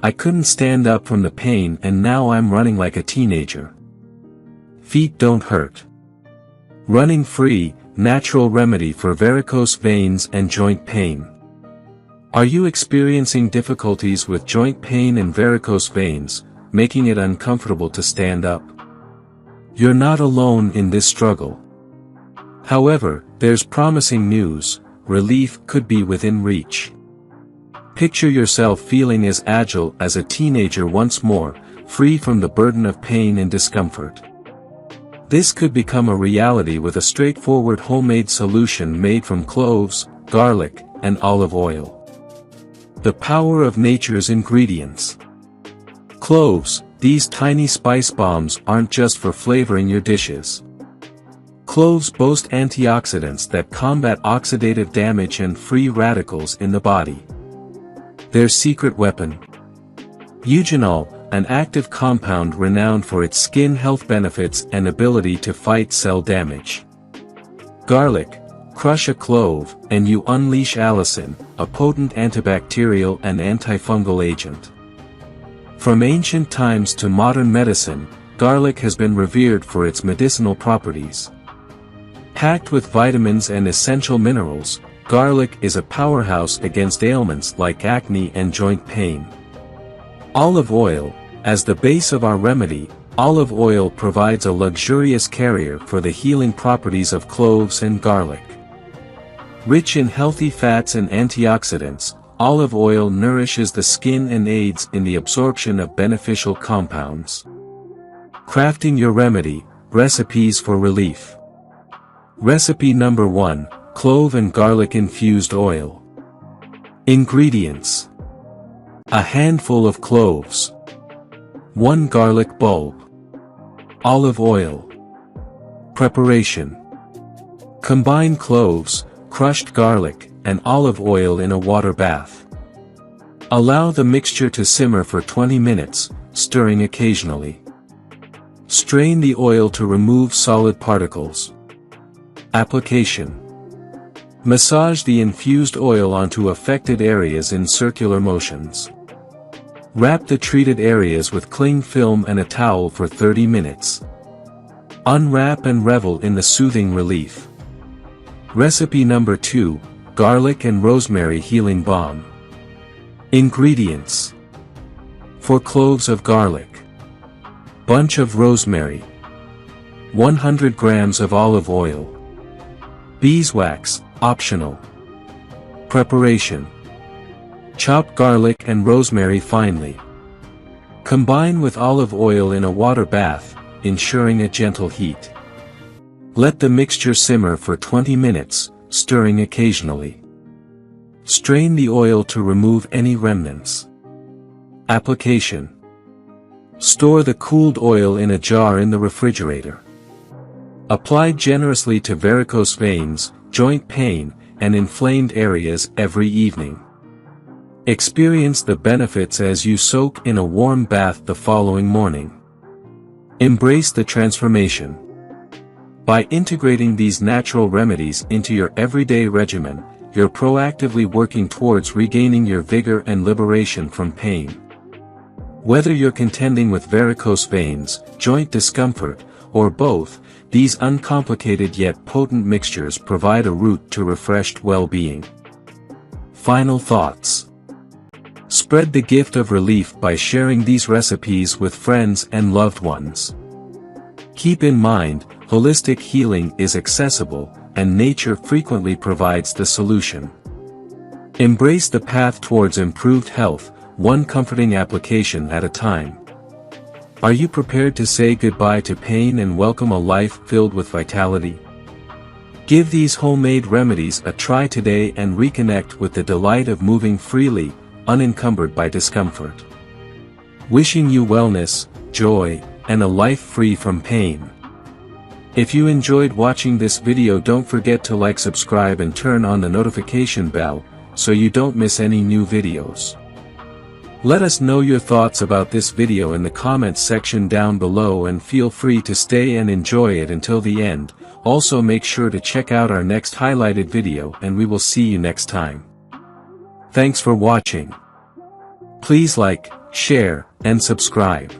I couldn't stand up from the pain and now I'm running like a teenager. Feet don't hurt. Running free, natural remedy for varicose veins and joint pain. Are you experiencing difficulties with joint pain and varicose veins, making it uncomfortable to stand up? You're not alone in this struggle. However, there's promising news: relief could be within reach. Picture yourself feeling as agile as a teenager once more, free from the burden of pain and discomfort. This could become a reality with a straightforward homemade solution made from cloves, garlic, and olive oil. The power of nature's ingredients. Cloves, these tiny spice bombs aren't just for flavoring your dishes. Cloves boast antioxidants that combat oxidative damage and free radicals in the body. Their secret weapon: Eugenol, an active compound renowned for its skin health benefits and ability to fight cell damage. Garlic, crush a clove, and you unleash allicin, a potent antibacterial and antifungal agent. From ancient times to modern medicine, garlic has been revered for its medicinal properties. Packed with vitamins and essential minerals, garlic is a powerhouse against ailments like acne and joint pain. Olive oil, as the base of our remedy, olive oil provides a luxurious carrier for the healing properties of cloves and garlic. Rich in healthy fats and antioxidants, olive oil nourishes the skin and aids in the absorption of beneficial compounds. Crafting your remedy, recipes for relief. Recipe number 1, clove and garlic infused oil. Ingredients: a handful of cloves, 1 garlic bulb, olive oil. Preparation: combine cloves, crushed garlic, and olive oil in a water bath. Allow the mixture to simmer for 20 minutes, stirring occasionally. Strain the oil to remove solid particles. Application: massage the infused oil onto affected areas in circular motions. Wrap the treated areas with cling film and a towel for 30 minutes. Unwrap and revel in the soothing relief. Recipe number 2, garlic and rosemary healing balm. Ingredients: for cloves of garlic, bunch of rosemary, 100 grams of olive oil. Beeswax, optional. Preparation: chop garlic and rosemary finely. Combine with olive oil in a water bath, ensuring a gentle heat. Let the mixture simmer for 20 minutes, stirring occasionally. Strain the oil to remove any remnants. Application: store the cooled oil in a jar in the refrigerator. Apply generously to varicose veins, joint pain, and inflamed areas every evening. Experience the benefits as you soak in a warm bath the following morning. Embrace the transformation. By integrating these natural remedies into your everyday regimen, you're proactively working towards regaining your vigor and liberation from pain. Whether you're contending with varicose veins, joint discomfort, or both, these uncomplicated yet potent mixtures provide a route to refreshed well-being. Final thoughts. Spread the gift of relief by sharing these recipes with friends and loved ones. Keep in mind, holistic healing is accessible, and nature frequently provides the solution. Embrace the path towards improved health, one comforting application at a time. Are you prepared to say goodbye to pain and welcome a life filled with vitality? Give these homemade remedies a try today and reconnect with the delight of moving freely, unencumbered by discomfort. Wishing you wellness, joy, and a life free from pain. If you enjoyed watching this video, don't forget to like, subscribe, and turn on the notification bell, so you don't miss any new videos. Let us know your thoughts about this video in the comments section down below, and feel free to stay and enjoy it until the end. Also make sure to check out our next highlighted video, and we will see you next time. Thanks for watching. Please like, share, and subscribe.